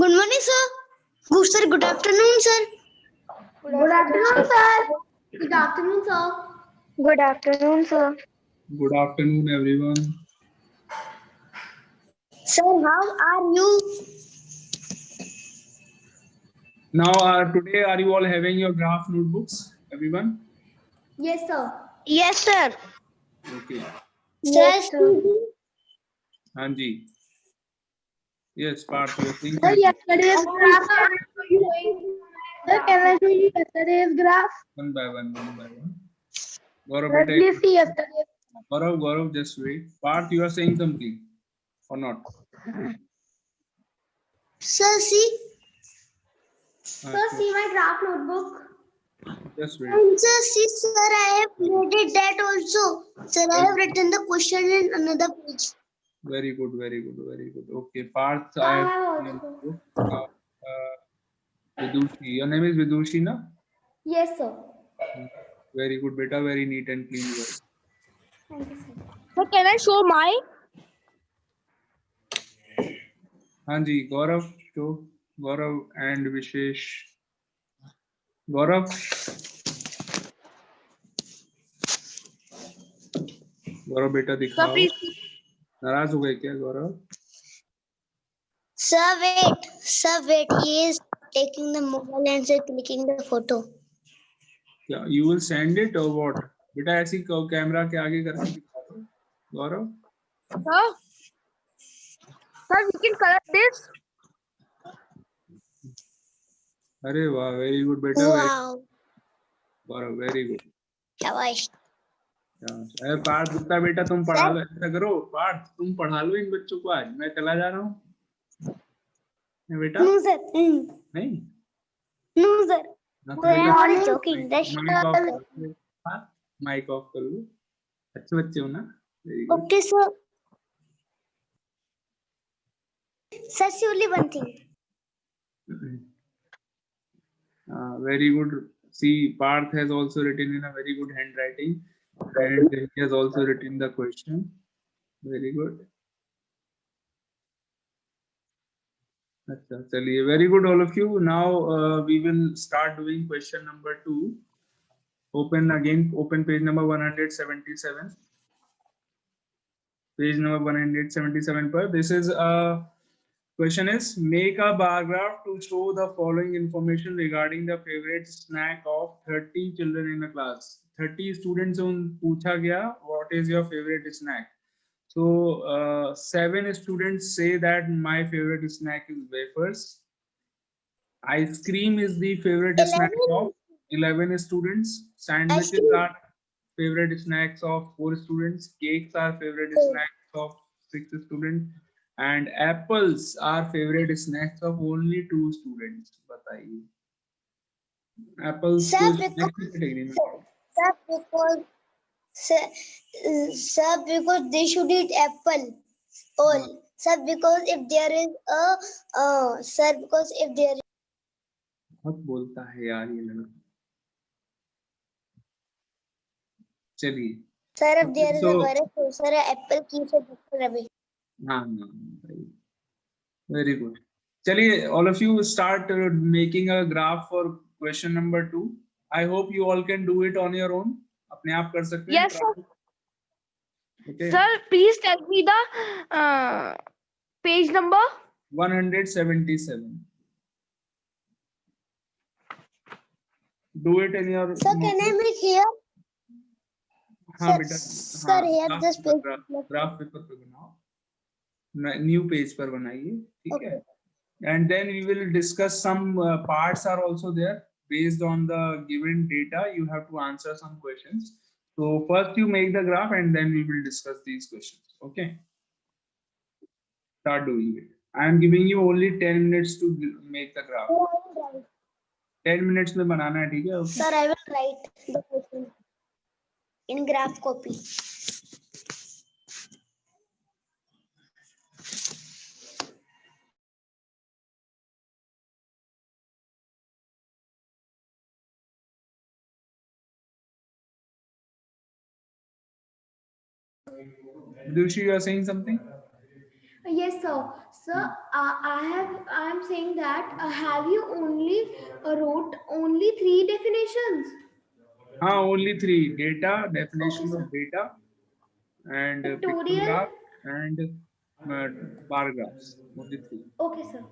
Good morning, sir. Good sir. Good afternoon, sir. Good afternoon, sir. Good afternoon, sir. Good afternoon, sir. Good afternoon, everyone. Sir, how are you? Now, today, are you all having your graph notebooks, everyone? Yes, sir. Yes, sir. Okay. Yes, sir. Hanji. Yes, Parth, you are saying Sir, something. yesterday's graph. Sir, can I show you yesterday's graph? One by one, one by one. Gaurav, Sir, beta, please see yesterday's. Gaurav, just wait. Parth, you are saying something or not? Sir, see. Sir, see my graph notebook. Just wait. And sir, see, sir, I have created that also. Sir, I have written the question in another page. Very good, very good, very good. Okay, Parth, I I have have seen also. you. Now, Vidushi. Your name is Vidushi, na? Yes, sir. Very good, beta. Very neat and clean work. Thank you, sir. So can I show my? Hanji, Gaurav, show. Gaurav and Vishesh. Gaurav. गौरव बेटा दिखाओ नाराज हो गए क्या गौरव Sir, wait. Sir, wait. He is taking the mobile and sir clicking the photo. क्या you will send it or what बेटा ऐसी camera के आगे करके दिखा दो गौरव Sir, we can color this. अरे वाह वेरी गुड बेटा Wow. गौरव वेरी गुड शाबाश. अरे पार्थ गुप्ता बेटा तुम पढ़ा लो ऐसा करो पार्थ तुम पढ़ा लो इन बच्चों को आज मैं चला जा रहा हूँ बेटा No, sir. नहीं No, sir. ना तो I am बेटा only joking. That's mike off कर लो अच्छे बच्चे हो ना very good okay, sir. Sir, see only one thing. Very good. See, Parth has also written in a very good handwriting, and he has also written the question. Very good. Achha, chaliye. Very good, all of you. Now we will start doing question number 2. Open again. Open page number 177. Page number 177. Per. This is a question is make a bar graph to show the following information regarding the favorite snack of 30 children in a class. 30 students on पूछा गया what is your favorite snack. So 7 students say that my favorite snack is wafers. Ice cream is the favorite snack of 11 students. Sandwiches are favorite snacks of 4 students. Cakes are favorite snacks of 6 students. And apples are favorite snacks of only 2 students. बताइए. Apples Sir, को because, snack की category में. sir, because they should eat apple. All. Sir, because if there is a, sir, because if there is. बहुत बोलता है यार ये लड़का. चलिए. Sir, if there is a virus, so sir, apple keeps a doctor away. हाँ. Very good. चलिए, all of you start making a graph for question number 2. I hope you all can do it on your own. अपने आप कर सकते हैं. Yes, sir. Okay. Sir, please tell me the page number. 177. Do it in your. Sir, can I make here? हाँ Sir, बेटा. sir, here this page. Graph paper पे बनाओ. New page पर बनाइए. ठीक है. And then we will discuss some parts are also there based on the given data. You have to answer some questions. So first you make the graph and then we will discuss these questions. Okay. Start doing it. I am giving you only 10 minutes to make the graph. 10 minutes में बनाना है ठीक है. Okay. Sir, I will write the question in graph copy. Dushi, you are saying something? Yes, sir. Sir, I am saying that have you only wrote only three definitions? Only three: data, Okay, definition sir. of data, and Pictorial. pictograph, and uh, bar graphs. Only three. Okay, sir.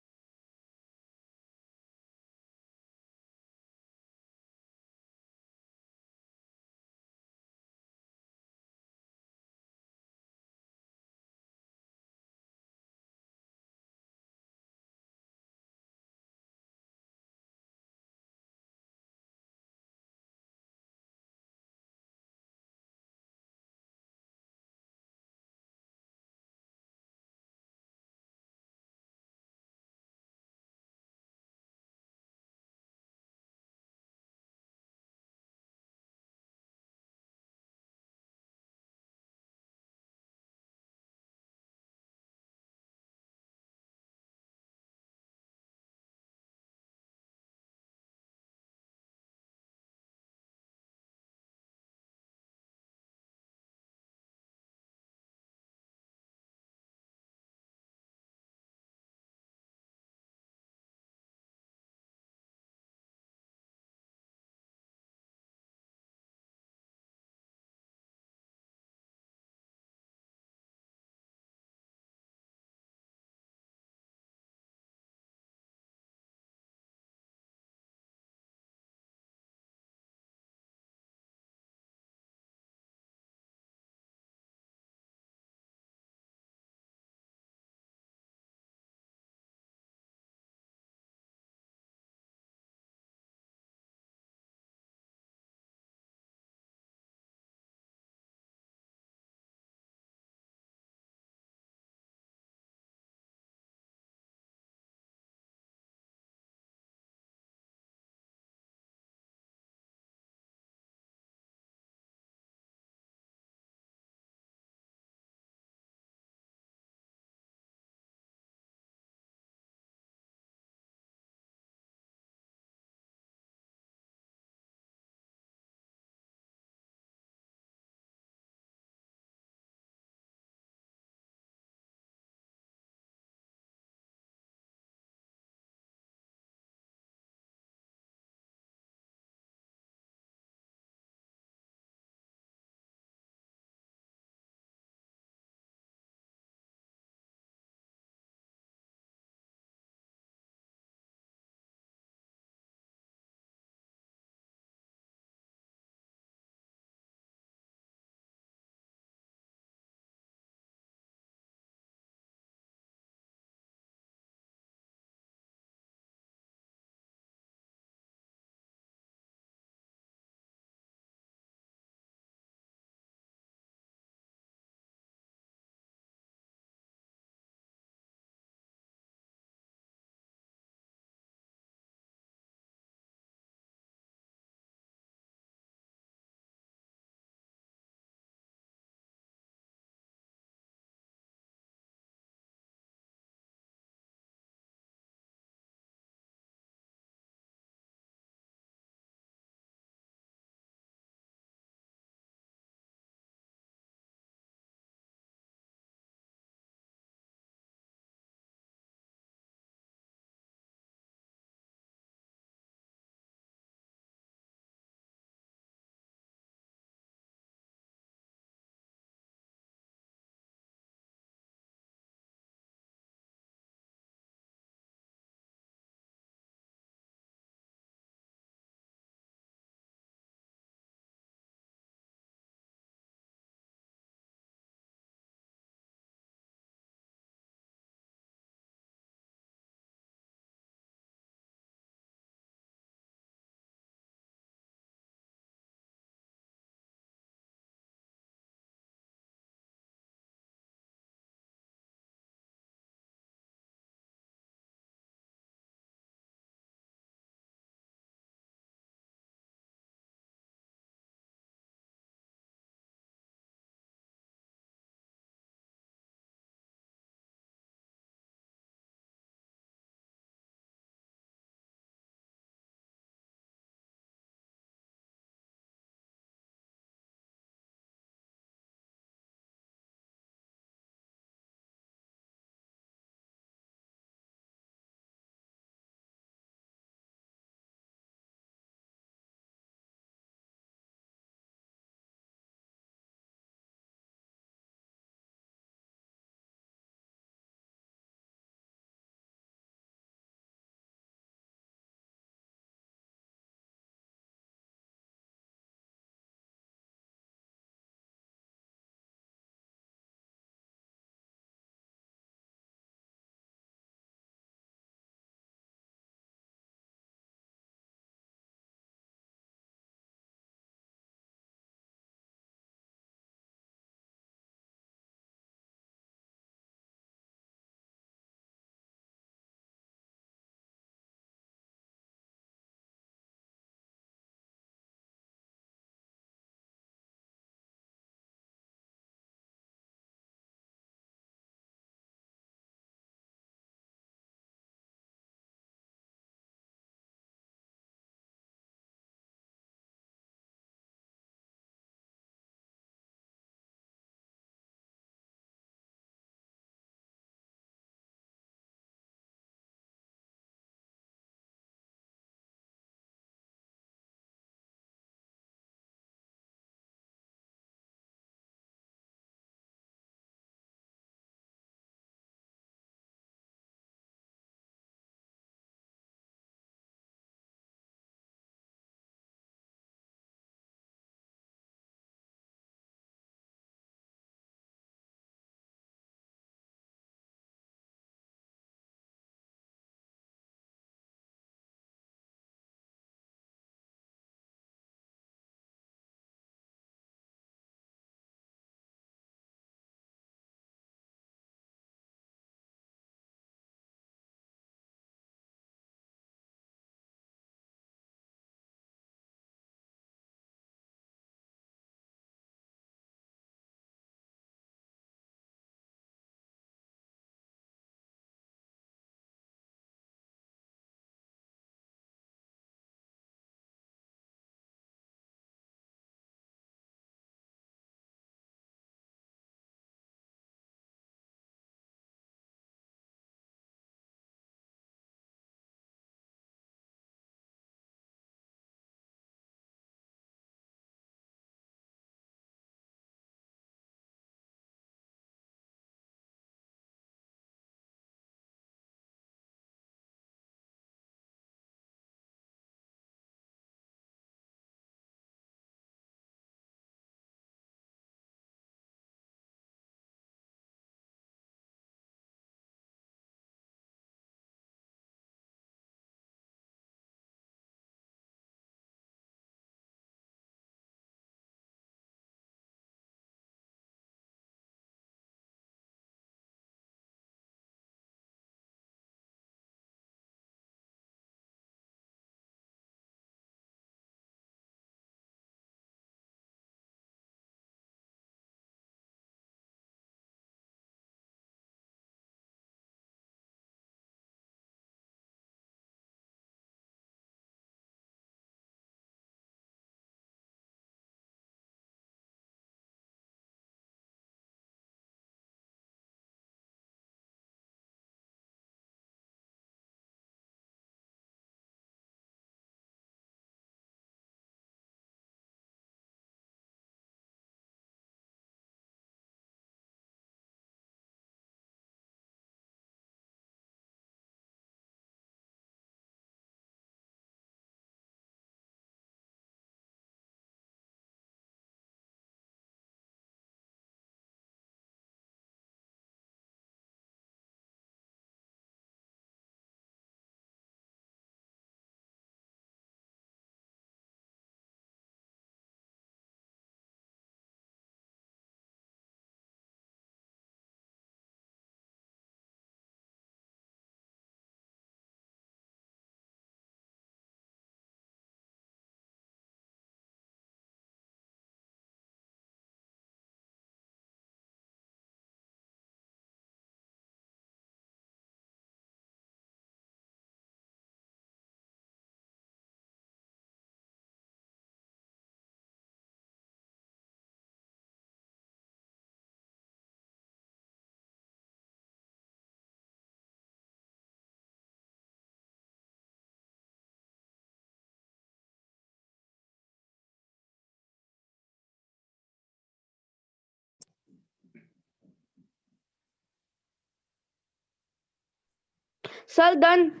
Sir, done.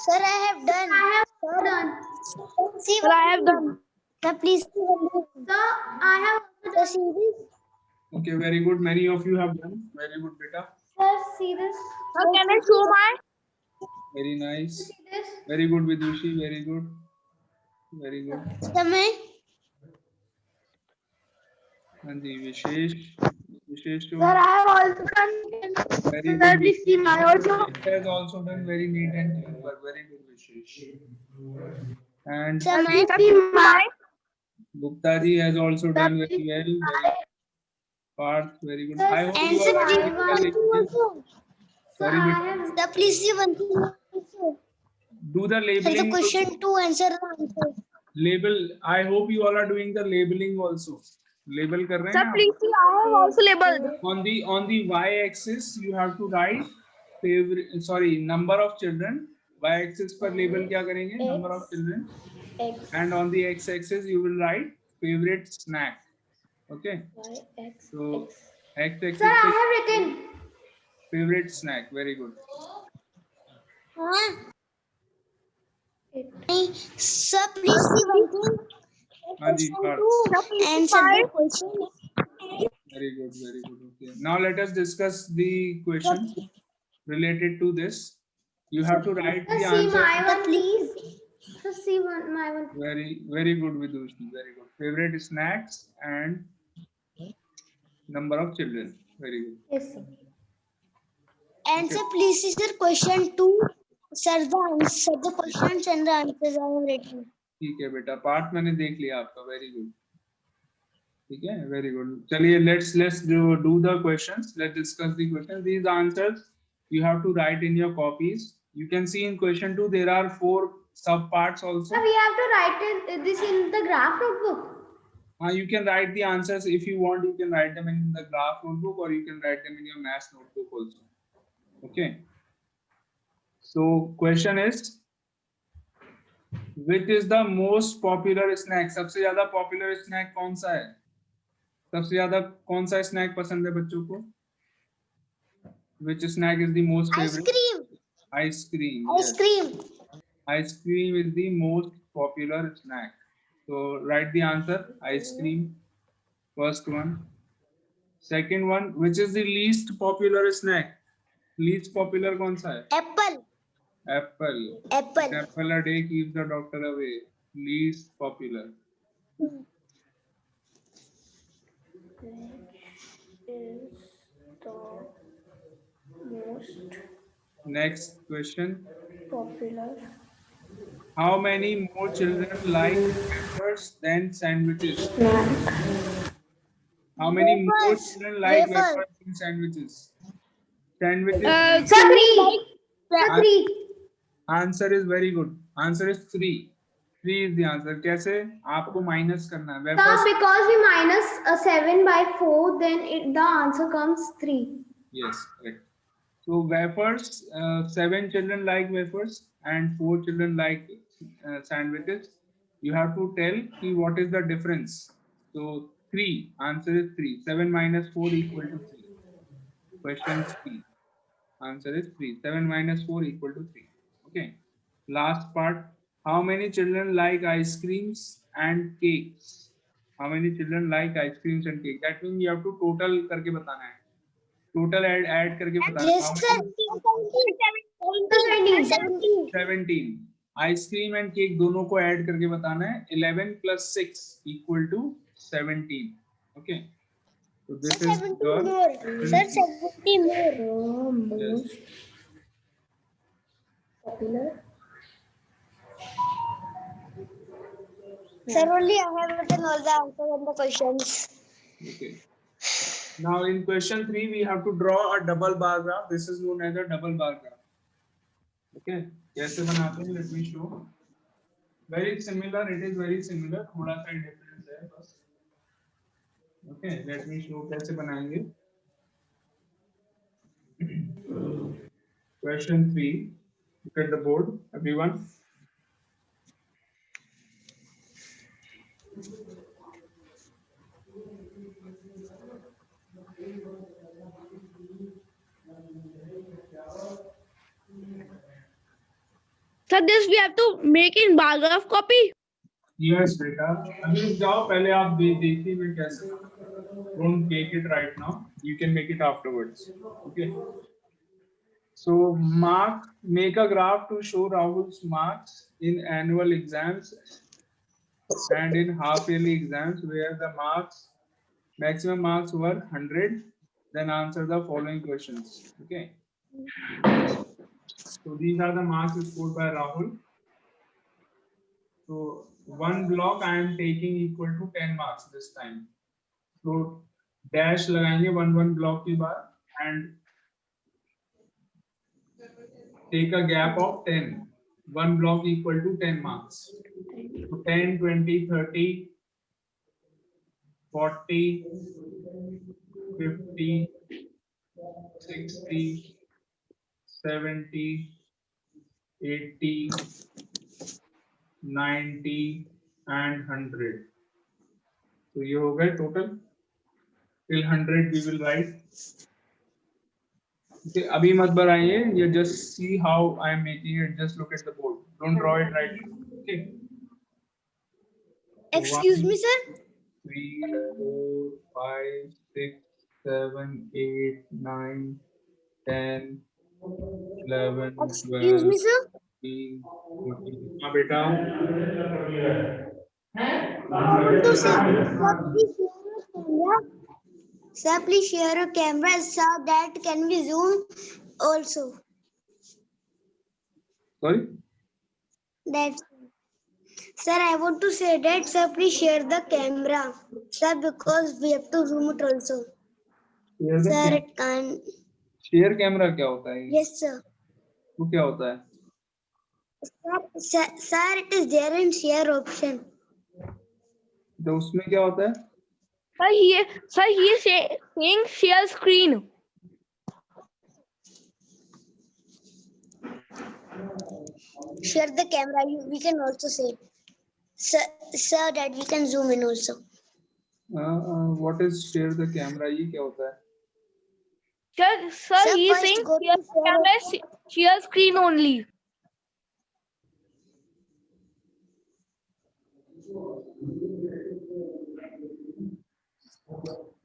Sir, I have done. I have Sir, done. see Sir, I one have thing. done. Sir, please see one thing. Sir, I have Sir, done. see this. Okay, very good. Many of you have done. Very good, beta. Sir, see this. Sir, can I show my? Very nice. See this. Very good, Vidushi. Very good. Very good. समय हाँ जी, विशेष to Sir, I have also done. very Sir, good. please see my also. Vishesh has also done very neat and clean work. Very good, Vishesh. And Sir, समय please see my. Gupta ji has also done very well. Very Parth, very good. I hope you answer all are please doing see the one thing labeling. also. Sir, Sorry, I beta. have. Sir, please see one thing also. Do the Sir, the labeling. question to answer the answer. Label. I hope you all are doing the labeling also. Label कर रहे Sir, हैं आप? please see. I have also labeled. On the y-axis you have to write favorite. Sorry, number of children. Y-axis पर label क्या करेंगे? Number of children. X. And on the x-axis you will write favorite snack. Okay. Y, X, So X. x-axis Sir, I पे have written. favorite snack. Very good. हाँ It. नहीं sir, please see one thing. हाँ जी, Question Parth. to answer the question. Very good, very good. Okay. Now let us discuss the questions related to this. You have to write Sir, the see answer. my one, please. Sir, see my one. Very good, Vidushi. Very good. Favorite snacks and number of children. Very good. Yes, sir. Answer please see sir question two. Sir, the questions and the answers I have written. ठीक है बेटा. Part मैंने देख लिया आपका. Very good. ठीक है. Very good. चलिए let's do the questions. Let's discuss the questions. These answers you have to write in your copies. You can see in question 2 there are 4 sub parts also. Sir, we have to write this in the graph notebook. You can write the answers if you want. You can write them in the graph notebook or you can write them in your math notebook also. Okay. So question is, which is the most popular snack? सबसे ज्यादा popular snack कौन सा है? सबसे ज्यादा कौन सा snack पसंद है बच्चों को? Which snack is the most Ice favorite? cream. Ice cream. Ice Yes. cream. Ice cream is the most popular snack. So write the answer. Ice cream. First one. Second one, which is the least popular snack? Least popular कौन सा है? Apple. Apple. Apple. Apple a day keeps the doctor away. Least popular. Is the most Next question. popular. How many more children like wafers than sandwiches? How many more Wafers. children like Wafers. wafers than sandwiches? Sandwiches. Sir, 3. Sir, 3. Answer is very good. Answer is 3. 3 is the answer. कैसे? आपको minus करना है. Sir, Wafers. because we minus 7 by 4, then the answer comes 3. Yes, correct. So wafers, 7 children like wafers and 4 children like sandwiches. You have to tell ki what is the difference. So 3. Answer is 3. 7 minus 4 equal to 3. Question C. Answer is 3. 7 minus 4 equal to 3. Okay. Last part. How many children like ice creams and cakes? How many children like ice creams and cake? That means you have to total करके बताना है. Total add करके बताना है. Yes, How sir. many? 17. 17. Ice cream and cake दोनों को add करके बताना है. 11 plus 6 equal to 17. Okay. So this Sir, is 70 your more. Sir, 70 more. yes. Popular. Sir, only I have written all the answers and the questions. Okay. Now in question 3 we have to draw a double bar graph. This is known as a double bar graph. Okay. कैसे बनाते हैं? Let me show. Very similar. It is very similar. थोड़ा सा difference है बस. Okay. Let me show कैसे बनाएंगे. Question 3. Look at the board, everyone. this we have to make in bar graph copy. Yes, beta. अभी रुक जाओ, पहले आप देखिए मैं कैसे. Don't make it right now. You can make it afterwards. Okay. So make a graph to show Rahul's marks in annual exams and in half yearly exams where the maximum marks were 100. Then answer the following questions. Okay. So these are the marks scored by Rahul. So one block I am taking equal to 10 marks this time. So dash लगाएंगे one block के बाद and take a gap of 10. One block equal to 10 marks. So 10, 20, 30, 40, 50, 60, 70, 80, 90 and 100. So ये हो गए total. Till 100 we will write. Okay, अभी मत बढ़ाइए. You just see how I am making it. Just look at the board. Don't draw it right now. Okay. Excuse me, sir. 3, 4, 5, 6, 7, 8, 9, 10, 11, 12, Excuse me, sir. 13, 14. हाँ बेटा. So, sir, please share your camera. Sir, please share your camera so that can be zoom also. Sorry. That's sir, I want to say that sir, please share the camera, sir, because we have to zoom it also. Share the Sir, cam- it can. Share camera क्या होता है? Yes, sir. वो क्या होता है? Sir, it is there in share option. तो उसमें क्या होता है? Sir, he is saying share screen. Share the camera. We can also say, sir, that we can zoom in also. What is share the camera? ये क्या होता है? Sir, Sir, he is first saying go to share share camera, share screen only.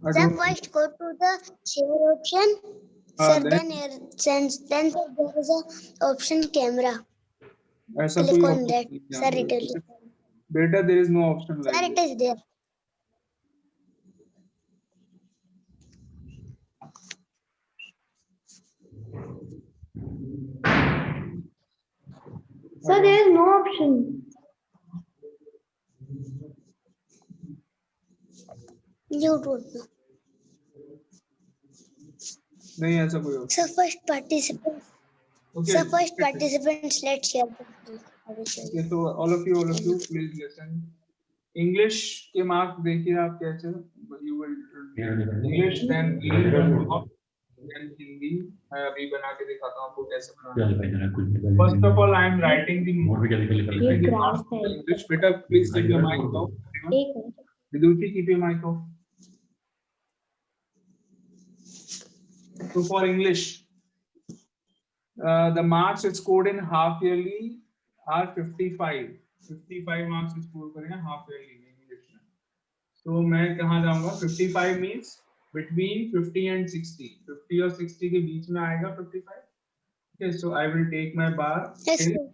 I Sir, don't- first go to the share option. Sir, then there is a option camera. ऐसा Click कोई on option that. नहीं है Sir, यहाँ it पे. is. Beta, there is no option like Sir, this. it is there. Sir, there is no option. You don't know. नहीं ऐसा कोई option. So, first participants. Okay. So, first participants, let's share. Okay, so all of you, please listen. English के marks देखिए आप कैसे. You will English, then Hindi. मैं अभी बना के दिखाता हूँ आपको कैसे बनाना. First of all, I am writing the marks for English. Beta, please keep your mic off. Vidushi, keep your mic off. So for English, the marks scored in half yearly are 55. 55 marks score करेंगे half yearly में English में. So मैं कहाँ जाऊँगा? 55 means between 50 and 60. 50 और 60 के बीच में आएगा 55. Okay, so I will take my bar Yes, till sir.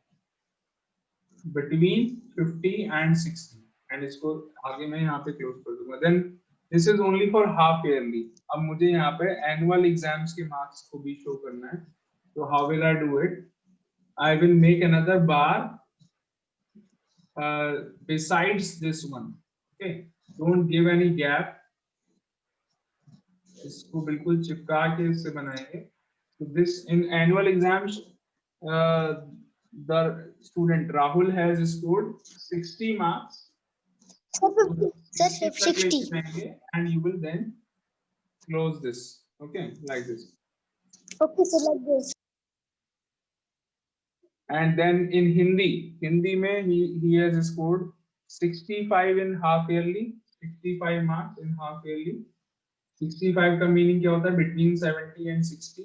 between 50 and 60 and इसको आगे मैं यहाँ पे close कर दूँगा. Then this is only for half yearly. अब मुझे यहाँ पे annual exams के marks को भी show करना है. So how will I do it? I will make another bar besides this one. Okay, don't give any gap. इसको बिल्कुल चिपका के इससे बनाएंगे. So this in annual exams, the student Rahul has scored 60 marks. Sir, 60. And you will then close this. Okay, like this. Okay, so like this. And then in Hindi में he has scored 65 in half yearly, 65 marks in half yearly. 65 का meaning क्या होता है? Between 70 and 60.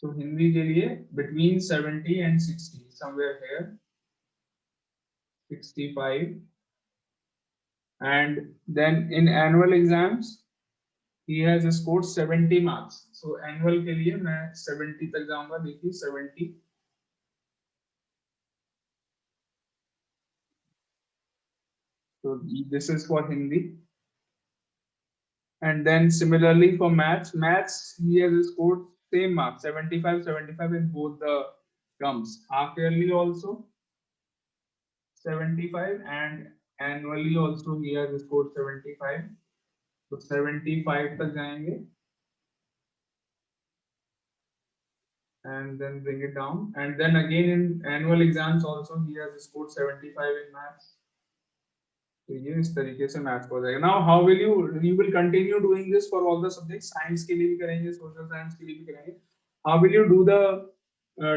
So Hindi के लिए between 70 and 60, somewhere here, 65. And then in annual exams he has scored 70 marks. So annual के लिए मैं 70 तक जाऊंगा. देखिए 70. So this is for Hindi. And then similarly for maths he has scored same marks, 75 in both the terms. Half yearly also 75 and annually also he has scored 75. So 75 तक जाएंगे. And then bring it down. And then again in annual exams also he has scored 75 in maths. तो ये इस तरीके से maths हो जाएगा. Now how will you will continue doing this for all the subjects. Science के लिए भी करेंगे, social science के लिए भी करेंगे. How will you do the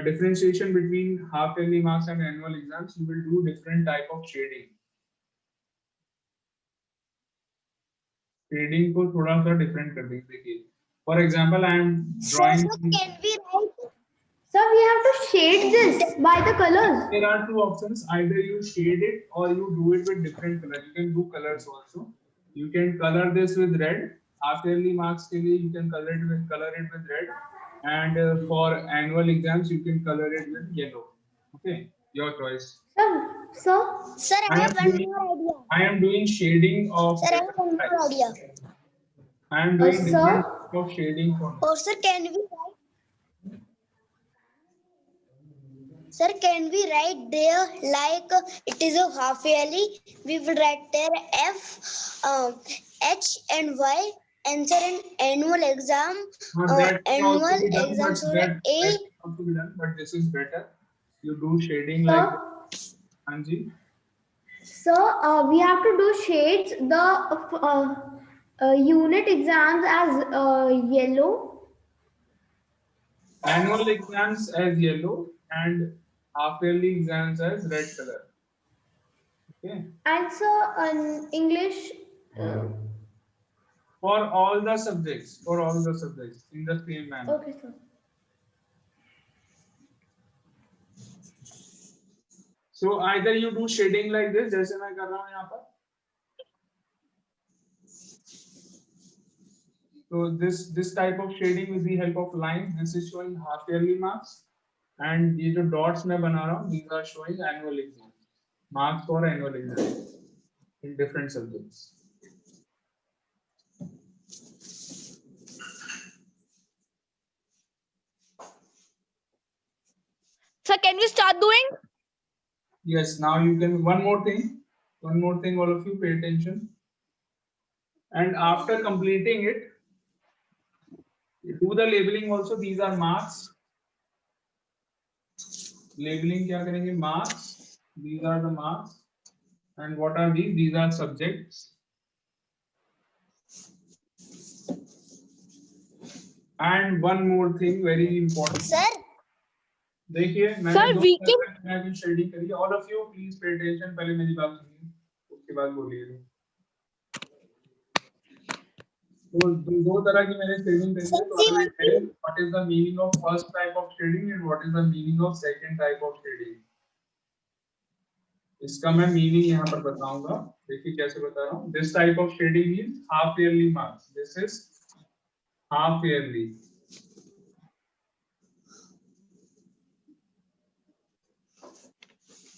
differentiation between half yearly marks and annual exams? You will do different type of shading. Shading को थोड़ा सा different कर देंगे. देखिए, for example, I am drawing. Sir, can we write? Sir, we have to shade this by the colors. There are two options. Either you shade it or you do it with different colors. You can do colors also. You can color this with red. Half yearly marks के लिए you can color it with red. And for annual exams you can color it with yellow. Okay, your choice. Sir, Sir, I have one more idea. I am doing shading of. Sir, I have one more idea. I am doing sir? different type of shading for. Or sir, can we write? Sir, can we write there like it is a half yearly? We will write there F, H and Y. Answer in annual exam. Annual exam should A. But this is better. You do shading Sir? like. Anji. So we have to do shades. The unit exams as yellow. Annual exams as yellow and half yearly exams as red color. Okay. And so in English. For all the subjects, in the same manner. Okay, sir. So either you do shading like this, जैसे मैं कर रहा हूँ यहाँ पर. So this type of shading with the help of lines, this is showing half yearly marks, and ये जो dots मैं बना रहा हूँ, these are showing annual exams, marks for annual exams in different subjects. Sir, can we start doing? Yes, now you can. One more thing, all of you pay attention. And after completing it, do the labeling also. These are marks. Labeling क्या करेंगे? Marks. These are the marks. And what are these? These are subjects. And one more thing, very important. Sir. देखिए मैंने shading करी. All of you please pay attention. पहले मेरी बात सुनिए, उसके बाद बोलिए. तो दो तरह की मैंने शेडिंग करी है. What is the meaning of first type of shading and what is the meaning of second type of shading? इसका मैं मीनिंग यहाँ पर बताऊंगा. देखिए कैसे बता रहा हूँ. This type of shading is half yearly marks. This is half yearly.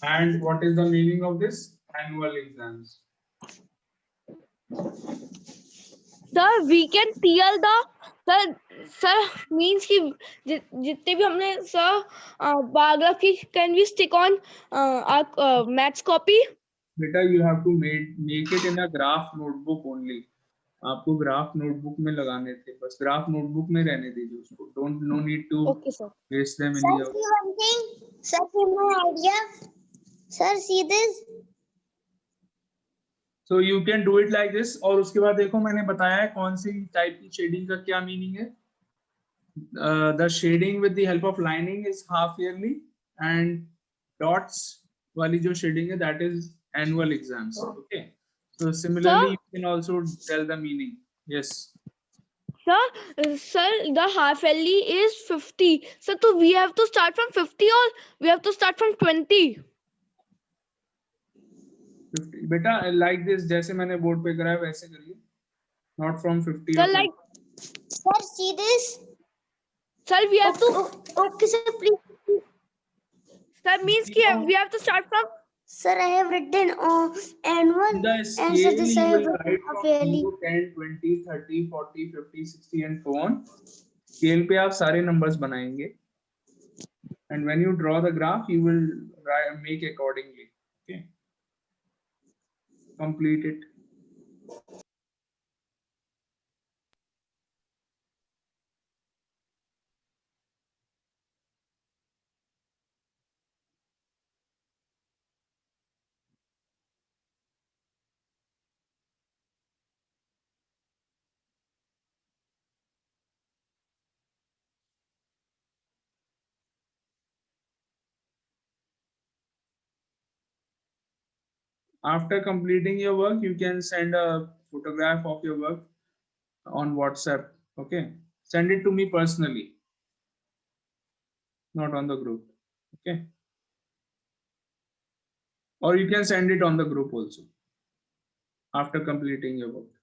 And what is the meaning of this? Annual exams. Sir, we can tell the sir means कि जितने भी हमने sir biography can we stick on our maths copy? बेटा you have to make it in a graph notebook only. आपको graph notebook में लगाने थे, बस ग्राफ नोटबुक में रहने दीजिए उसको. No need to paste them in your. Sir, see one thing. Sir, see my idea. Sir, see this. So you can do it like this. और उसके बाद देखो मैंने बताया है कौन सी टाइप की शेडिंग का क्या मीनिंग है. The shading with the help of lining is half yearly and dots वाली जो शेडिंग है that is annual exams. Okay. So similarly, you can also tell the meaning. Yes. Sir, the half yearly is 50. Sir, so we have to start from 50 or we have to start from 20? 50 बेटा like this जैसे मैंने board पे कराया वैसे करिए, not from 50 Sir, or like, Sir, see this? sir, we have to, Okay, sir, please. sir, means ki we have to start from, Sir, I have written annual. on the And scale sir, this I you have will written write from half-yearly. 0, 10, 20, 30, 40, 50, 60 and so on. Scale पे आप सारे numbers बनाएंगे. And when you draw the graph, you will make accordingly. Okay. Complete it. After completing your work, you can send a photograph of your work on WhatsApp. Okay. Send it to me personally, not on the group. Okay. Or you can send it on the group also after completing your work.